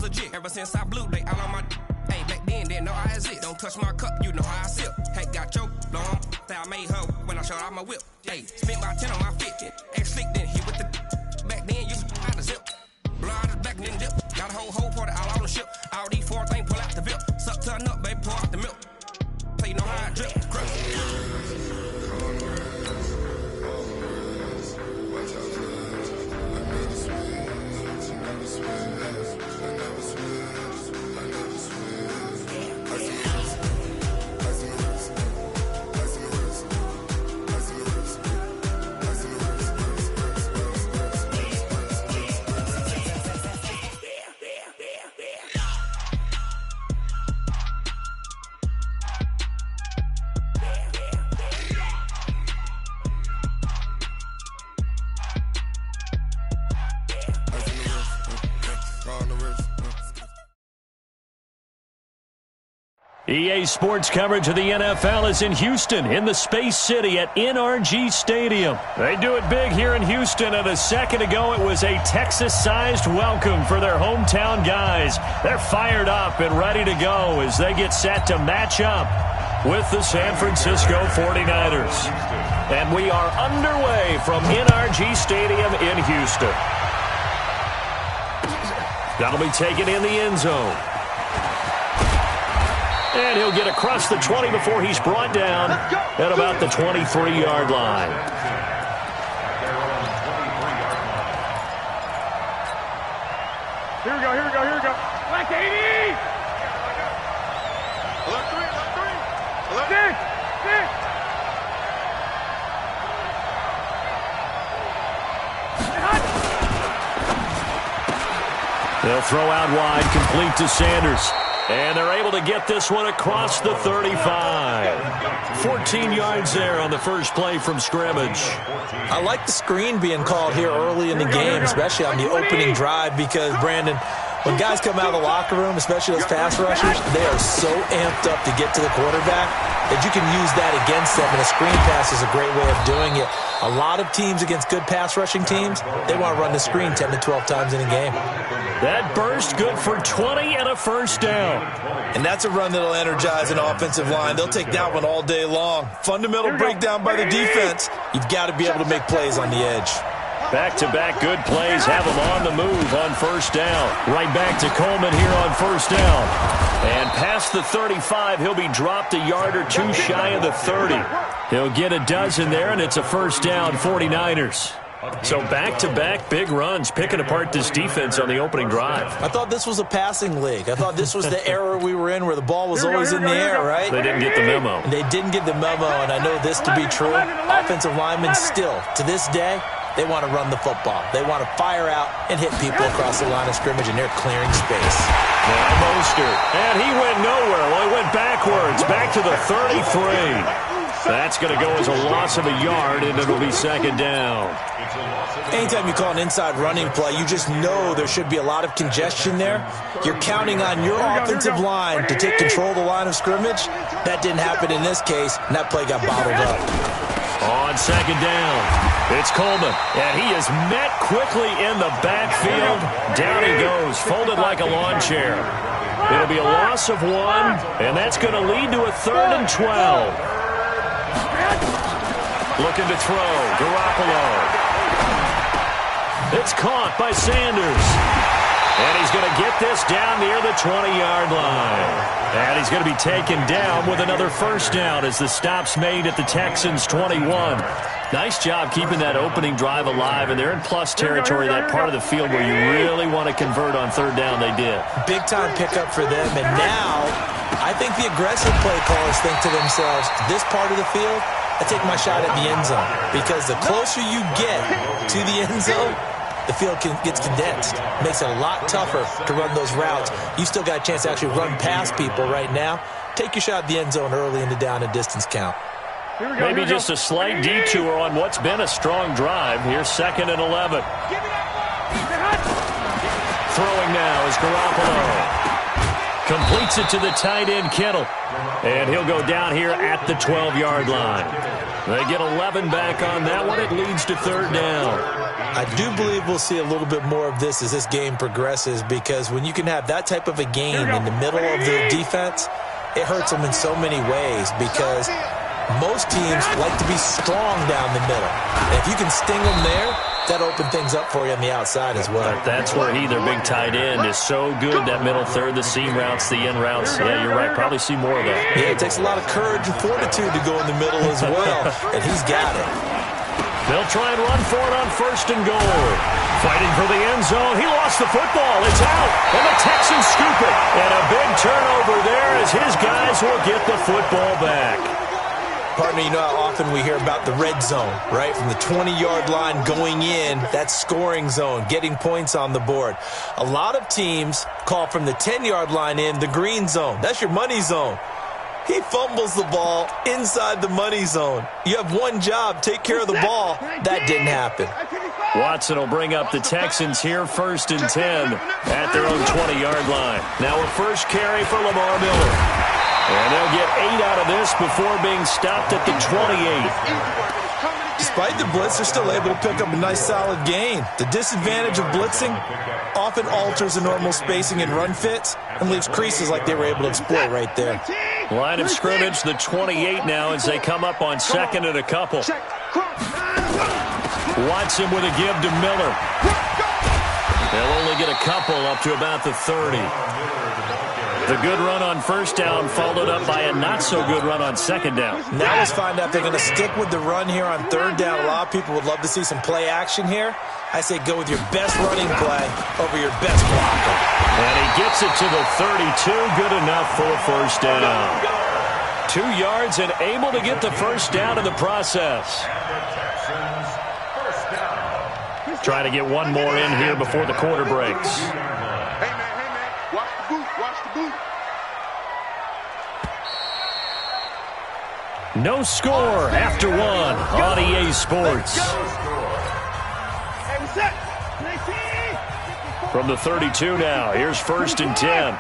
legit. Ever since I blew, they all on my hey, back then, didn't know I exist. Don't touch my cup, you know how I sip. Hey, got your long, that I made her when I showed out my whip. Hey, spent about 10 on my fit. Ex-slick, then hit with the back then, you had to zip. Blood back, then dip. Got a whole party all on the ship. All these 4 things, pull out the VIP. Suck, turn up, baby, pour out the milk. So you know how I drip. EA Sports coverage of the NFL is in Houston, in the Space City at NRG Stadium. They do it big here in Houston, and a second ago it was a Texas-sized welcome for their hometown guys. They're fired up and ready to go as they get set to match up with the San Francisco 49ers. And we are underway from NRG Stadium in Houston. That'll be taken in the end zone. And he'll get across the 20 before he's brought down at about the 23-yard line. Here we go. Black 80! Left 3. They'll throw out wide, complete to Sanders. And they're able to get this one across the 35. 14 yards there on the first play from scrimmage. I like the screen being called here early in the game, especially on the opening drive, because, Brandon, when guys come out of the locker room, especially those pass rushers, they are so amped up to get to the quarterback that you can use that against them, and a screen pass is a great way of doing it. A lot of teams against good pass rushing teams, they want to run the screen 10 to 12 times in a game. That burst good for 20 and a first down. And that's a run that'll energize an offensive line. They'll take that one all day long. Fundamental breakdown by the defense. You've got to be able to make plays on the edge. Back-to-back good plays have them on the move on first down. Right back to Coleman here on first down. And past the 35, he'll be dropped a yard or two shy of the 30. He'll get a dozen there, and it's a first down, 49ers. So back-to-back big runs, picking apart this defense on the opening drive. I thought this was a passing league. I thought this was the era we were in where the ball was always in the air, right? They didn't get the memo. They didn't get the memo, and I know this to be true. Offensive linemen still, to this day, they want to run the football. They want to fire out and hit people across the line of scrimmage, and they're clearing space. Now Mostert, and he went nowhere. Well, he went backwards, back to the 33. That's going to go as a loss of a yard, and it'll be second down. Anytime you call an inside running play, you just know there should be a lot of congestion there. You're counting on your offensive line to take control of the line of scrimmage. That didn't happen in this case, and that play got bottled up. On second down, it's Coleman, and he is met quickly in the backfield. Down he goes, folded like a lawn chair. It'll be a loss of 1, and that's going to lead to a 3rd and 12. Looking to throw, Garoppolo. It's caught by Sanders. And he's going to get this down near the 20-yard line. And he's going to be taken down with another first down as the stop's made at the Texans' 21. Nice job keeping that opening drive alive, and they're in plus territory, that part of the field where you really want to convert on third down. They did. Big-time pickup for them, and now I think the aggressive play callers think to themselves, this part of the field, I take my shot at the end zone, because the closer you get to the end zone, the field gets condensed. Makes it a lot tougher to run those routes. You still got a chance to actually run past people right now. Take your shot at the end zone early in the down and distance count. Maybe just a slight detour on what's been a strong drive. Here's 2nd and 11. Throwing now is Garoppolo. Completes it to the tight end, Kittle. And he'll go down here at the 12-yard line. They get 11 back on that one. It leads to third down. I do believe we'll see a little bit more of this as this game progresses, because when you can have that type of a game in the middle of the defense, it hurts them in so many ways, because most teams like to be strong down the middle. And if you can sting them there, that opens things up for you on the outside as well. But that's where their big tight end, is so good. That middle third, the seam routes, the in routes. Yeah, you're right. Probably see more of that. Yeah, it takes a lot of courage and fortitude to go in the middle as well, and he's got it. They'll try and run for it on first and goal. Fighting for the end zone. He lost the football. It's out. And the Texans scoop it. And a big turnover there as his guys will get the football back. Partner, you know how often we hear about the red zone, right? From the 20-yard line going in, that scoring zone, getting points on the board. A lot of teams call from the 10-yard line in the green zone. That's your money zone. He fumbles the ball inside the money zone. You have one job, take care of the ball. That didn't happen. Watson will bring up the Texans here, first and 10 at their own 20-yard line. Now a first carry for Lamar Miller. And they'll get 8 out of this before being stopped at the 28. Despite the blitz, they're still able to pick up a nice, solid gain. The disadvantage of blitzing often alters the normal spacing and run fits and leaves creases like they were able to exploit right there. Line of scrimmage, the 28 now, as they come up on second and a couple. Watson with a give to Miller. They'll only get a couple up to about the 30. The good run on first down followed up by a not-so-good run on second down. Now let's find out if they're going to stick with the run here on third down. A lot of people would love to see some play action here. I say go with your best running play over your best blocker. And he gets it to the 32. Good enough for a first down. 2 yards and able to get the first down in the process. Trying to get one more in here before the quarter breaks. No score after one on EA Sports. From the 32 now, here's first and 10.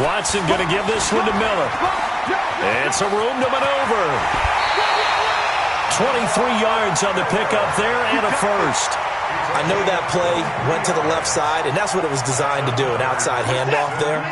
Watson going to give this one to Miller. And some room to maneuver. 23 yards on the pickup there and a first. I know that play went to the left side, and that's what it was designed to do, an outside handoff there.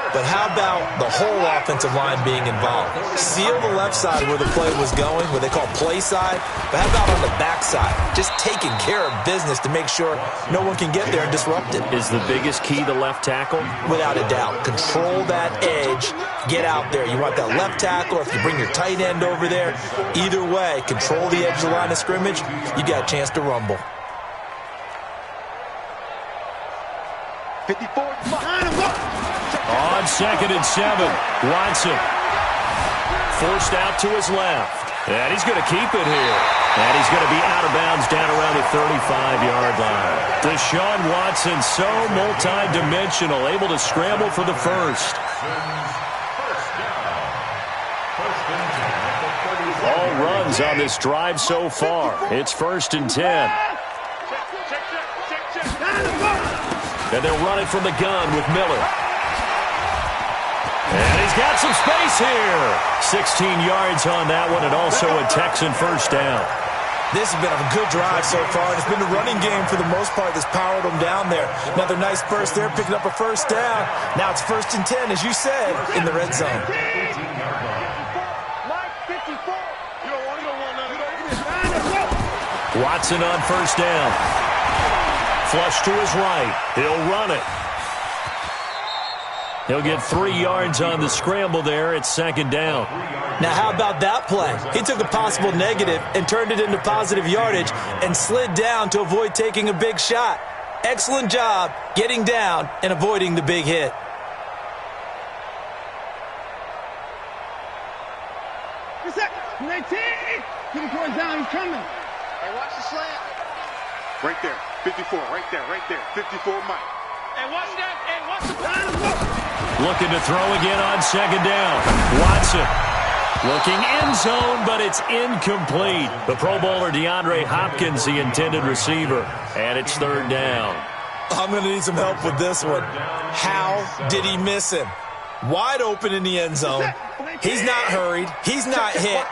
But how about the whole offensive line being involved? Seal the left side where the play was going, what they call play side. But how about on the back side? Just taking care of business to make sure no one can get there and disrupt it. Is the biggest key the left tackle? Without a doubt. Control that edge. Get out there. You want that left tackle, or if you bring your tight end over there. Either way, control the edge of the line of scrimmage. You got a chance to rumble. 54. On second and 7, Watson forced out to his left. And he's going to keep it here. And he's going to be out of bounds down around the 35-yard line. Deshaun Watson, so multi-dimensional, able to scramble for the first. All runs on this drive so far. It's first and 10. And they'll run it from the gun with Miller. And he's got some space here. 16 yards on that one, and also a Texan first down. This has been a good drive so far, and it's been a running game for the most part that's powered them down there. Another nice burst there, picking up a first down. Now it's first and 10, as you said, in the red zone. Watson on first down. Flush to his right. He'll run it. He'll get 3 yards on the scramble there. It's second down. Now, how about that play? He took a possible negative and turned it into positive yardage and slid down to avoid taking a big shot. Excellent job getting down and avoiding the big hit. Keep the point down. He's coming. Hey, watch the slant. Right there. 54. Right there. 54, Mike. Hey, watch that. Hey, watch the plan. Looking to throw again on second down. Watson looking end zone, but it's incomplete. The Pro Bowler DeAndre Hopkins, the intended receiver. And it's third down. I'm going to need some help with this one. How did he miss him? Wide open in the end zone. He's not hurried. He's not hit.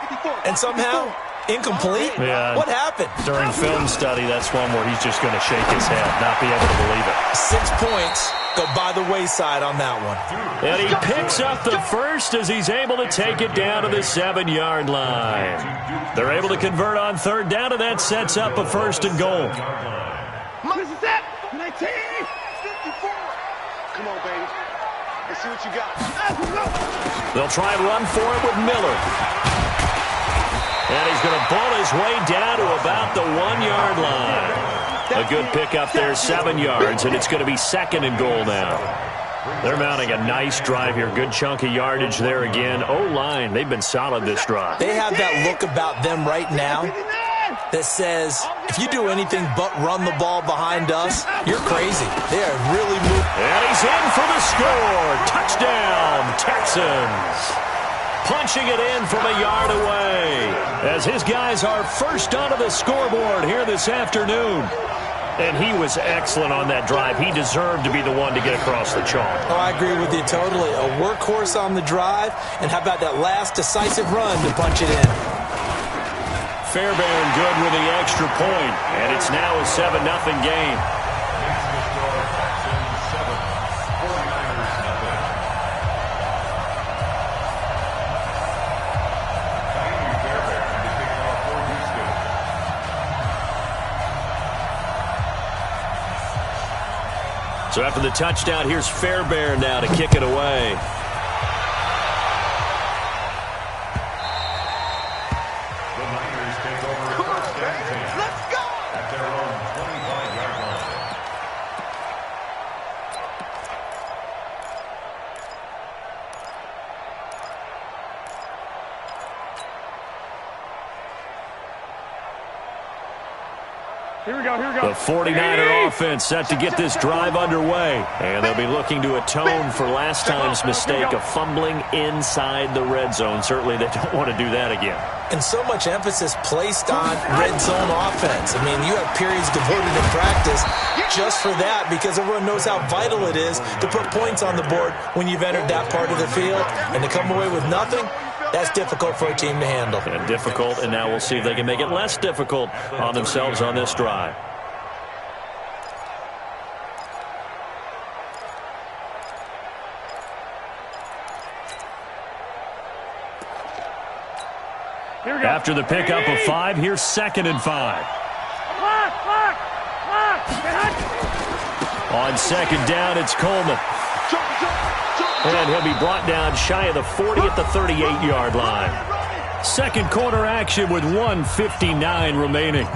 And somehow, incomplete? Yeah. What happened? During film study, that's one where he's just going to shake his head, not be able to believe it. 6 points go by the wayside on that one. And he picks up the first as he's able to take it down to the 7-yard line. They're able to convert on third down, and that sets up a 1st and goal. This is it. 19, 54. Come on, baby. Let's see what you got. They'll try and run for it with Miller. And he's going to ball his way down to about the 1-yard line. A good pickup there, 7 yards, and it's going to be 2nd and goal now. They're mounting a nice drive here. Good chunk of yardage there again. O-line, they've been solid this drive. They have that look about them right now that says, if you do anything but run the ball behind us, you're crazy. They are really moving. And he's in for the score. Touchdown, Texans. Punching it in from a yard away as his guys are first onto the scoreboard here this afternoon. And he was excellent on that drive. He deserved to be the one to get across the chalk. Oh, I agree with you totally. A workhorse on the drive, and how about that last decisive run to punch it in? Fairbairn good with the extra point, and it's now a 7-0 game. So after the touchdown, here's Fairbairn now to kick it away. The Niners take over first and 10. Let's go! At their own 25-yard line. Here we go. The 49er offense set to get this drive underway. And they'll be looking to atone for last time's mistake of fumbling inside the red zone. Certainly they don't want to do that again. And so much emphasis placed on red zone offense. I mean, you have periods devoted in practice just for that because everyone knows how vital it is to put points on the board when you've entered that part of the field. And to come away with nothing, that's difficult for a team to handle. And difficult, and now we'll see if they can make it less difficult on themselves on this drive. After the pickup of 5, here's 2nd and 5. On 2nd down, it's Coleman. And he'll be brought down shy of the 40 at the 38-yard line. Second quarter action with 1:59 remaining.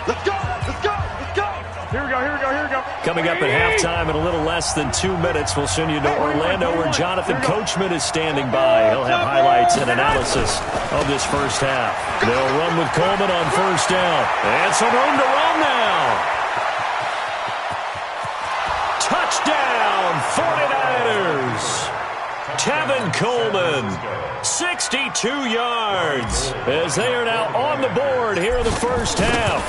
Let's go. Here we go. Coming up at halftime in a little less than 2 minutes, we'll send you to Orlando where Jonathan Coachman is standing by. He'll have highlights and analysis of this first half. They'll run with Coleman on 1st down. And some room to run now. Touchdown, 49ers. Tevin Coleman, 62 yards, as they are now on the board here in the first half.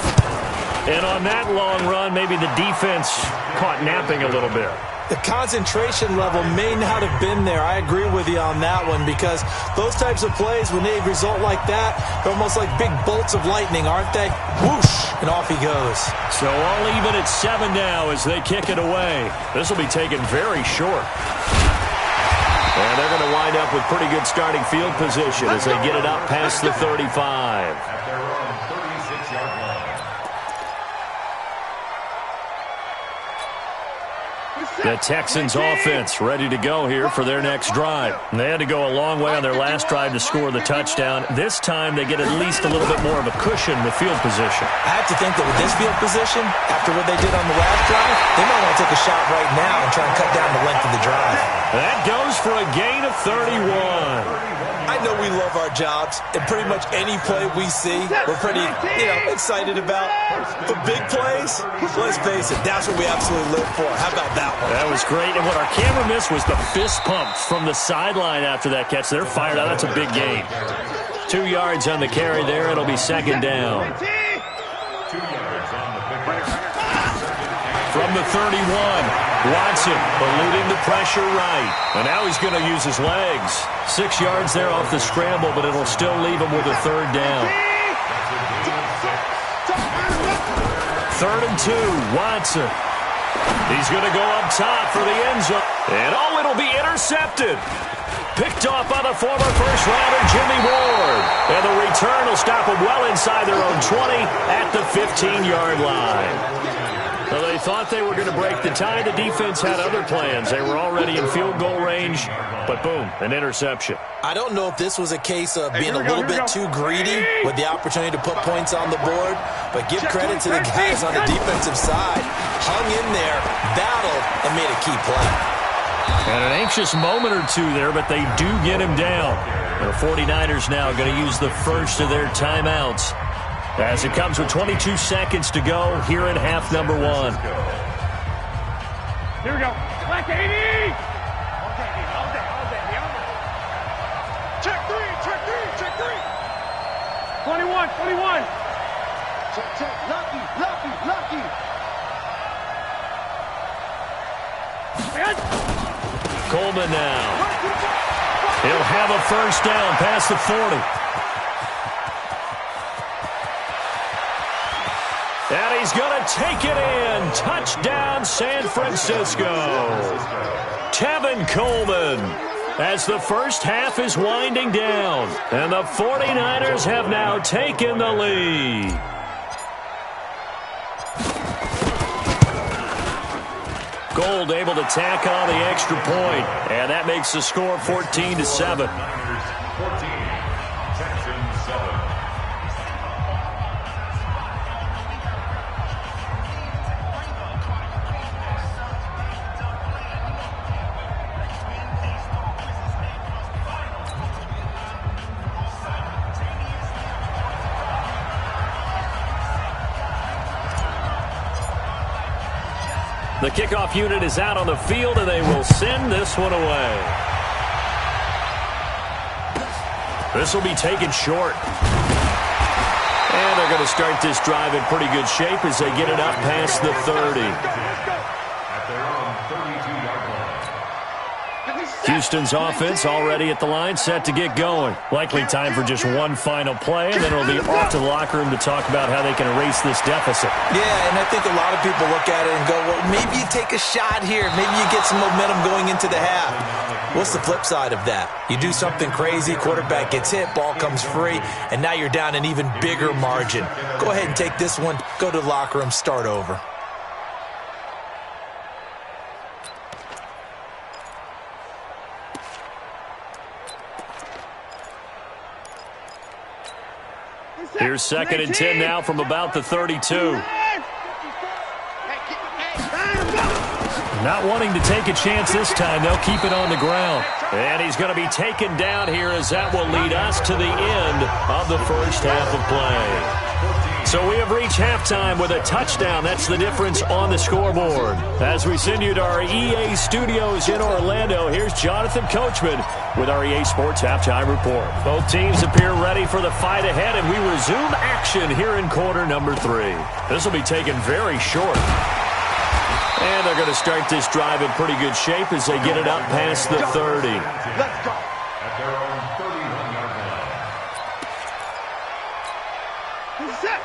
And on that long run, maybe the defense caught napping a little bit. The concentration level may not have been there. I agree with you on that one because those types of plays, when they result like that, they're almost like big bolts of lightning, aren't they? Whoosh, and off he goes. So all even at 7 now as they kick it away. This will be taken very short. And they're going to wind up with pretty good starting field position as they get it up past the 35. At their own 36-yard line. The Texans offense ready to go here for their next drive. They had to go a long way on their last drive to score the touchdown. This time they get at least a little bit more of a cushion with field position. I have to think that with this field position, after what they did on the last drive, they might want to take a shot right now and try and cut down the length of the drive. That goes for a gain of 31. I know we love our jobs, and pretty much any play we see, we're pretty, excited about. But big plays, let's face it, that's what we absolutely live for. How about that one? That was great, and what our camera missed was the fist pump from the sideline after that catch. They're fired out. That's a big gain. 2 yards on the carry there. It'll be 2nd down. 2 yards on the pickup. From the 31, Watson eluding the pressure right. And now he's going to use his legs. 6 yards there off the scramble, but it'll still leave him with a third down. 3rd and 2, Watson. He's going to go up top for the end zone. And it'll be intercepted. Picked off by the former first-rounder Jimmy Ward. And the return will stop them well inside their own 20 at the 15-yard line. Well, they thought they were going to break the tie. The defense had other plans. They were already in field goal range, but boom, an interception. I don't know if this was a case of being a little bit too greedy with the opportunity to put points on the board, but give credit to the guys on the defensive side. Hung in there, battled, and made a key play. And an anxious moment or two there, but they do get him down. The 49ers now going to use the first of their timeouts, as it comes with 22 seconds to go here in half number 1. Here we go. Black 80! All day. Check three. 21. Check. Lucky. Coleman now. He'll have a first down past the 40. And he's going to take it in. Touchdown, San Francisco. Tevin Coleman, as the first half is winding down. And the 49ers have now taken the lead. Gold able to tack on the extra point. And that makes the score 14-7. The kickoff unit is out on the field, and they will send this one away. This will be taken short. And they're going to start this drive in pretty good shape as they get it up past the 30. At their own 32-yard line. Houston's offense already at the line, set to get going. Likely time for just one final play, and then it'll be off to the locker room to talk about how they can erase this deficit. Yeah, and I think a lot of people look at it and go, well, maybe you take a shot here. Maybe you get some momentum going into the half. What's the flip side of that? You do something crazy, quarterback gets hit, ball comes free, and now you're down an even bigger margin. Go ahead and take this one, go to the locker room, start over. Here's 2nd and 10 now from about the 32. Not wanting to take a chance this time, they'll keep it on the ground. And he's going to be taken down here, as that will lead us to the end of the first half of play. So we have reached halftime with a touchdown. That's the difference on the scoreboard. As we send you to our EA studios in Orlando, here's Jonathan Coachman with our EA Sports Halftime Report. Both teams appear ready for the fight ahead, and we resume action here in quarter number 3. This will be taken very short. And they're going to start this drive in pretty good shape as they get it up past the 30. Let's go. At their own 31-yard line.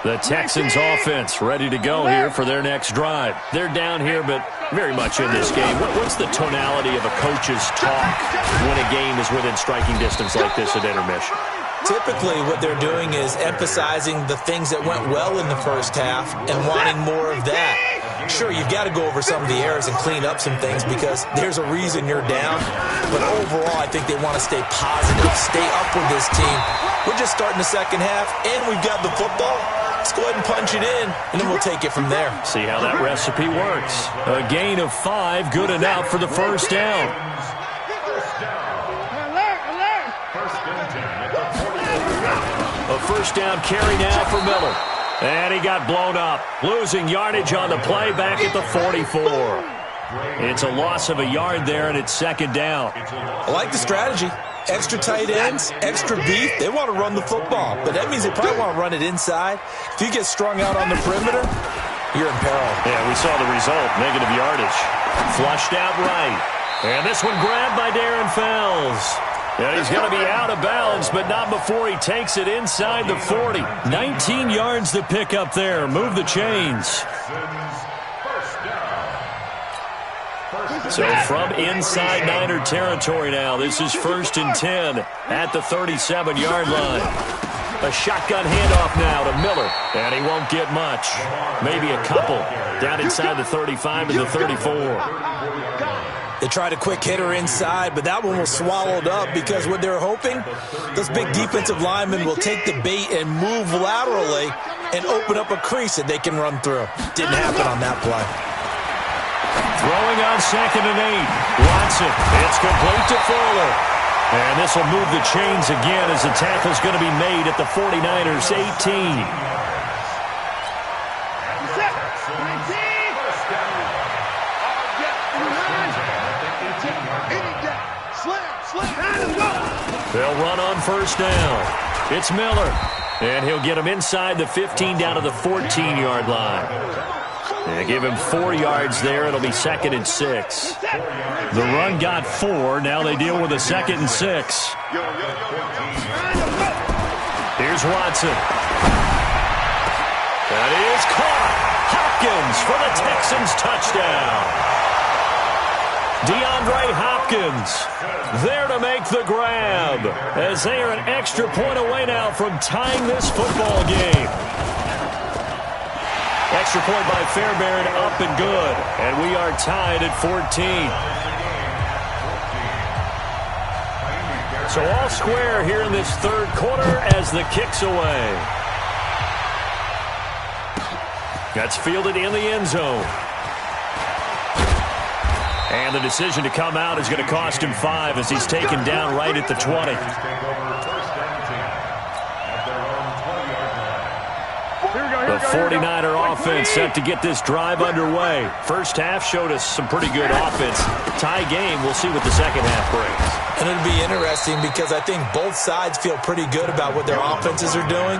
The Texans offense ready to go here for their next drive. They're down here, but very much in this game. What's the tonality of a coach's talk when a game is within striking distance like this at intermission? Typically, what they're doing is emphasizing the things that went well in the first half and wanting more of that. Sure, you've got to go over some of the errors and clean up some things because there's a reason you're down. But overall, I think they want to stay positive, stay up with this team. We're just starting the second half, and we've got the football. Let's go ahead and punch it in, and then we'll take it from there. See how that recipe works. A gain of 5, good enough for the first down. A first down carry now for Miller. And he got blown up, losing yardage on the play back at the 44. It's a loss of a yard there, and it's second down. I like the strategy. Extra tight ends, extra beef. They want to run the football, but that means they probably want to run it inside. If you get strung out on the perimeter, you're in peril. Yeah, we saw the result, negative yardage. Flushed out right. And this one grabbed by Darren Fells. And he's going to be out of bounds, but not before he takes it inside the 40. 19 yards to pick up there. Move the chains. So from inside Niner territory now, this is 1st and 10 at the 37-yard line. A shotgun handoff now to Miller, and he won't get much. Maybe a couple down inside the 35 to the 34. They tried a quick hitter inside, but that one was swallowed up because what they're hoping, those big defensive linemen will take the bait and move laterally and open up a crease that they can run through. Didn't happen on that play. Throwing on 2nd and 8. Watson, it's complete to Fuller. And this will move the chains again as the tackle's going to be made at the 49ers' 18. They'll run on 1st down. It's Miller. And he'll get him inside the 15 down to the 14-yard line. And give him 4 yards there. It'll be 2nd and 6. The run got 4. Now they deal with a 2nd and 6. Here's Watson. That is caught. Hopkins for the Texans touchdown. DeAndre Hopkins there to make the grab as they are an extra point away now from tying this football game. Extra point by Fairbairn, up and good. And we are tied at 14. So all square here in this 3rd quarter as the kick's away. That's fielded in the end zone. And the decision to come out is going to cost him 5 as he's taken down right at the 20. The 49er offense set to get this drive underway. First half showed us some pretty good offense. Tie game, we'll see what the second half brings. And it'll be interesting because I think both sides feel pretty good about what their offenses are doing.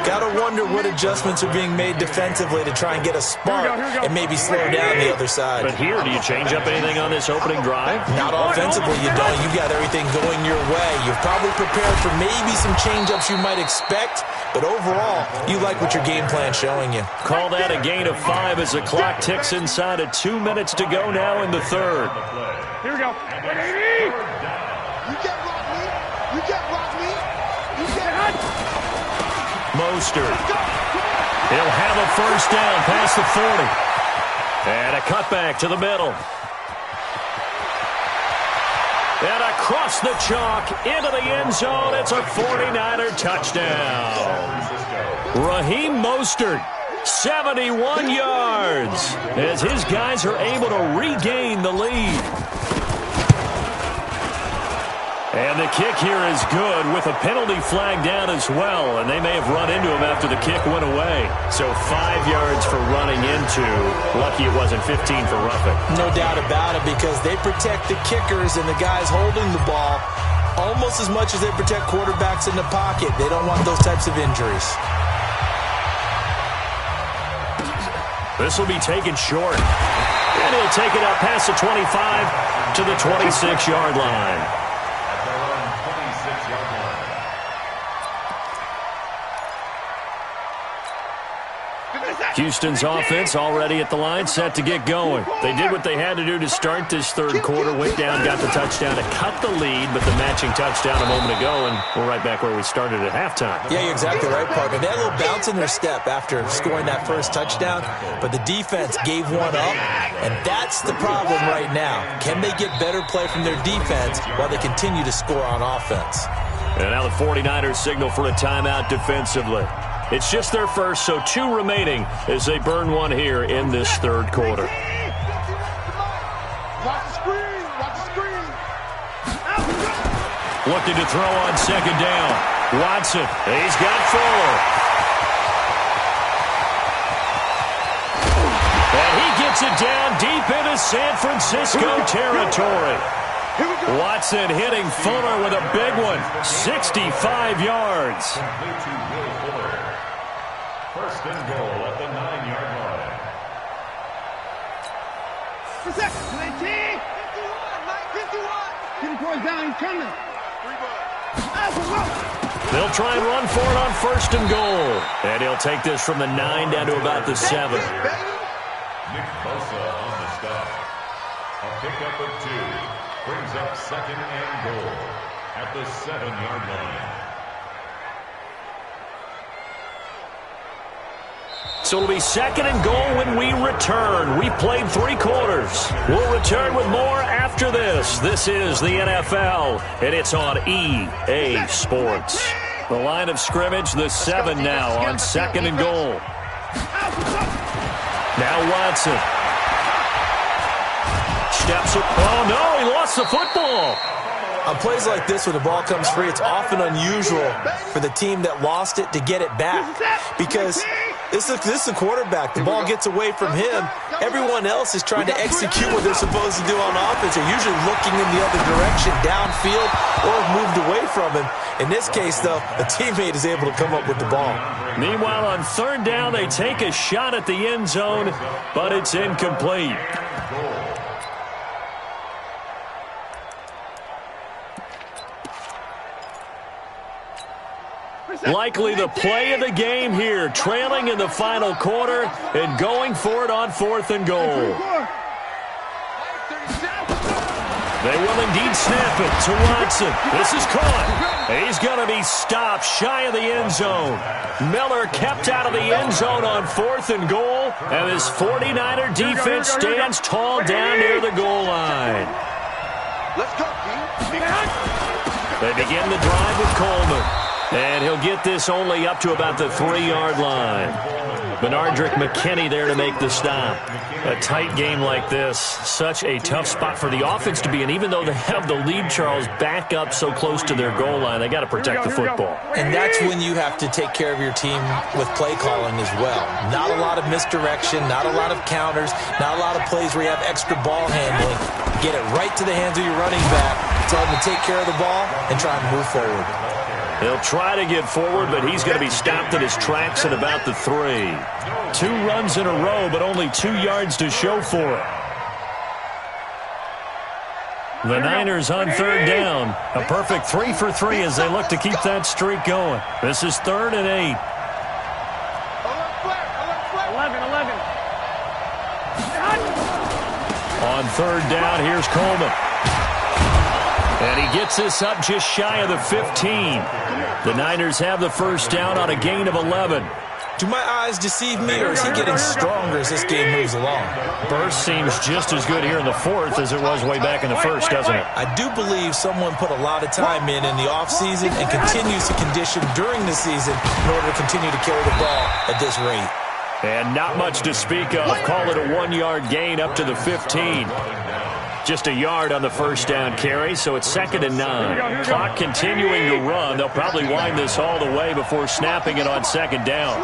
Got to wonder what adjustments are being made defensively to try and get a spark and maybe slow down the other side. But here, do you change up anything on this opening drive? Not offensively, you don't. You got everything going your way. You've probably prepared for maybe some change-ups you might expect, but overall, you like what your game plan's showing you. Call that a gain of 5 as the clock ticks inside of 2 minutes to go now in the 3rd. Here we go. You can't rock me. You can't rock me. You can't. Mostert. He'll have a 1st down past the 40. And a cutback to the middle. And across the chalk into the end zone. It's a 49er touchdown. Raheem Mostert, 71 yards, as his guys are able to regain the lead. And the kick here is good with a penalty flag down as well, and they may have run into him after the kick went away. So 5 yards for running into. Lucky it wasn't 15 for roughing. No doubt about it, because they protect the kickers and the guys holding the ball almost as much as they protect quarterbacks in the pocket. They don't want those types of injuries. This will be taken short. And he'll take it out past the 25 to the 26-yard line. Houston's offense already at the line, set to get going. They did what they had to do to start this 3rd quarter. Went down, got the touchdown to cut the lead, but the matching touchdown a moment ago, and we're right back where we started at halftime. Yeah, you're exactly right, partner. They had a little bounce in their step after scoring that first touchdown, but the defense gave one up, and that's the problem right now. Can they get better play from their defense while they continue to score on offense? And now the 49ers signal for a timeout defensively. It's just their first, so 2 remaining as they burn one here in this 3rd quarter. Watch the screen. Watch the screen. Looking to throw on 2nd down. Watson, he's got Fuller. And he gets it down deep into San Francisco territory. Watson hitting Fuller with a big one. 65 yards. 1st and goal at the 9-yard line. They'll try and run for it on 1st and goal. And he'll take this from the 9 down to about the 7. Nick Bosa on the stop. A pickup of 2. Brings up 2nd and goal at the 7-yard line. So it'll be 2nd and goal when we return. We've played 3 quarters. We'll return with more after this. This is the NFL, and it's on EA Sports. The line of scrimmage, the 7 now on 2nd and goal. Now Watson. Steps up. Oh, no, he lost the football. On plays like this where the ball comes free, it's often unusual for the team that lost it to get it back because this is a quarterback. The ball gets away from him. Everyone else is trying to execute what they're supposed to do on offense. They're usually looking in the other direction, downfield, or moved away from him. In this case, though, a teammate is able to come up with the ball. Meanwhile, on 3rd down, they take a shot at the end zone, but it's incomplete. Likely the play of the game here, trailing in the final quarter and going for it on 4th and goal. They will indeed snap it to Watson. This is caught. He's going to be stopped shy of the end zone. Miller kept out of the end zone on 4th and goal, and this 49er defense stands tall down near the goal line. Let's go, They begin the drive with Coleman. And he'll get this only up to about the 3-yard line. Benardrick McKinney there to make the stop. A tight game like this, such a tough spot for the offense to be in. Even though they have the lead, Charles, back up so close to their goal line, they got to protect the football. And that's when you have to take care of your team with play calling as well. Not a lot of misdirection, not a lot of counters, not a lot of plays where you have extra ball handling. Get it right to the hands of your running back, tell him to take care of the ball, and try and move forward. He'll try to get forward, but he's going to be stopped in his tracks at about the 3. 2 runs in a row, but only 2 yards to show for it. The Niners on 3rd down. A perfect 3 for 3 as they look to keep that streak going. This is 3rd and 8. 11. On 3rd down, here's Coleman. And he gets this up just shy of the 15. The Niners have the 1st down on a gain of 11. Do my eyes deceive me, or is he getting stronger as this game moves along? Burst seems just as good here in the 4th as it was way back in the 1st, doesn't it? I do believe someone put a lot of time in the offseason and continues to condition during the season in order to continue to carry the ball at this rate. And not much to speak of. Call it a 1-yard gain up to the 15. Just a yard on the 1st down carry, so it's 2nd and 9. Clock continuing to run. They'll probably wind this all the way before snapping it on 2nd down.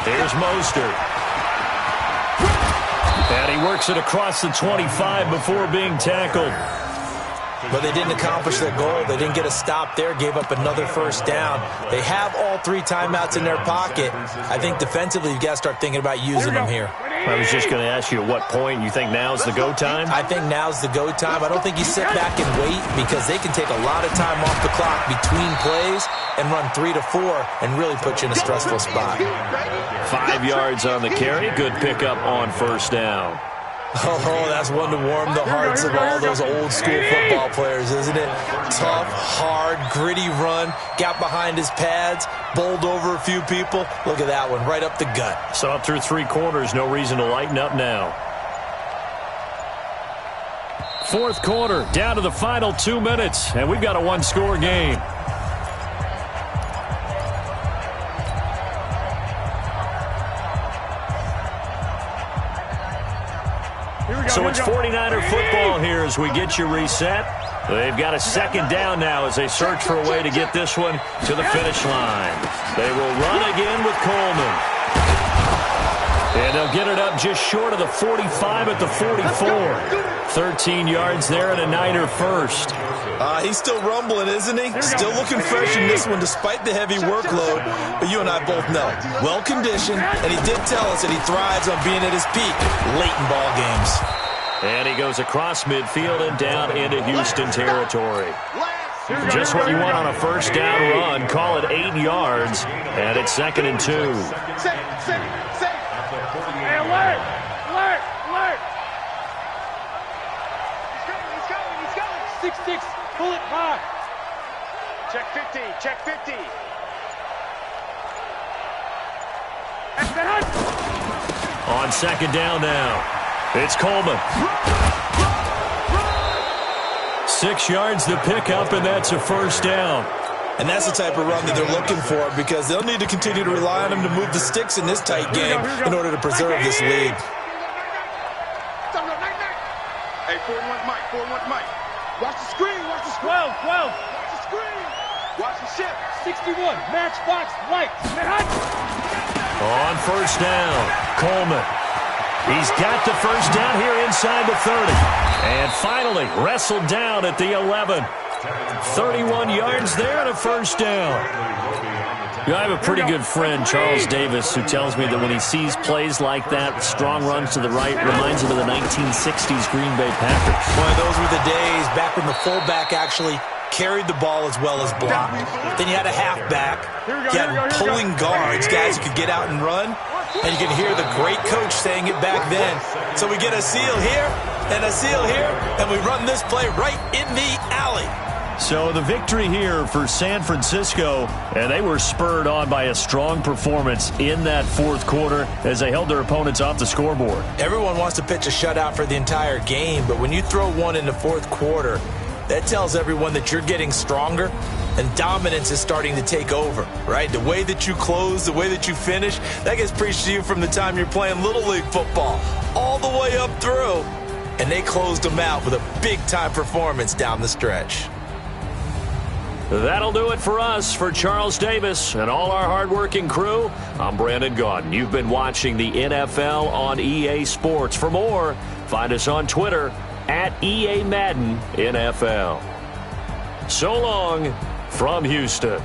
Here's Mostert. And he works it across the 25 before being tackled. But they didn't accomplish their goal. They didn't get a stop there, gave up another 1st down. They have all 3 timeouts in their pocket. I think defensively you've got to start thinking about using them here. I was just going to ask you at what point you think now's the go time? I think now's the go time. I don't think you sit back and wait because they can take a lot of time off the clock between plays and run 3 to 4 and really put you in a stressful spot. 5 yards on the carry. Good pickup on 1st down. Oh, that's one to warm the hearts of all those old school football players, isn't it? Tough, hard, gritty run, got behind his pads, bowled over a few people. Look at that one, right up the gut. Saw it through 3 quarters, no reason to lighten up now. 4th quarter, down to the final 2 minutes, and we've got a 1-score game. So it's 49er football here as we get you reset. They've got a 2nd down now as they search for a way to get this one to the finish line. They will run again with Coleman. And they'll get it up just short of the 45 at the 44. 13 yards there and a Niner 1st. He's still rumbling, isn't he? Still looking fresh in this one despite the heavy workload. But you and I both know, well-conditioned, and he did tell us that he thrives on being at his peak late in ball games. And he goes across midfield and down into Houston territory. Just what you want on a first down run. Call it 8 yards, and it's 2nd and 2. Hey, alert! Alert! Alert! He's coming! 6-6, pull it hard. Check 50, check 50. On 2nd down now, it's Coleman. 6 yards to pick up, and that's a first down. And that's the type of run that they're looking for, because they'll need to continue to rely on him to move the sticks in this tight game in order to preserve this lead. Hey, 4-1 Mike, 4-1 Mike. Watch the screen, watch the screen. 12. Watch the screen. Watch the ship. 61, matchbox, right. On first down, Coleman. He's got the first down here inside the 30. And finally wrestled down at the 11. 31 yards there and a first down. I have a pretty good friend, Charles Davis, who tells me that when he sees plays like that, strong runs to the right, reminds him of the 1960s Green Bay Packers. Boy, those were the days back when the fullback actually carried the ball as well as blocked. Then you had a halfback. You had pulling guards, guys who could get out and run. And you can hear the great coach saying it back then. So we get a seal here and a seal here, and we run this play right in the alley. So the victory here for San Francisco, and they were spurred on by a strong performance in that fourth quarter as they held their opponents off the scoreboard. Everyone wants to pitch a shutout for the entire game, but when you throw one in the fourth quarter, that tells everyone that you're getting stronger and dominance is starting to take over, right? The way that you close, the way that you finish, that gets preached to you from the time you're playing Little League football all the way up through. And they closed them out with a big-time performance down the stretch. That'll do it for us. For Charles Davis and all our hardworking crew, I'm Brandon Gaudin. You've been watching the NFL on EA Sports. For more, find us on Twitter at EA Madden NFL. So long from Houston.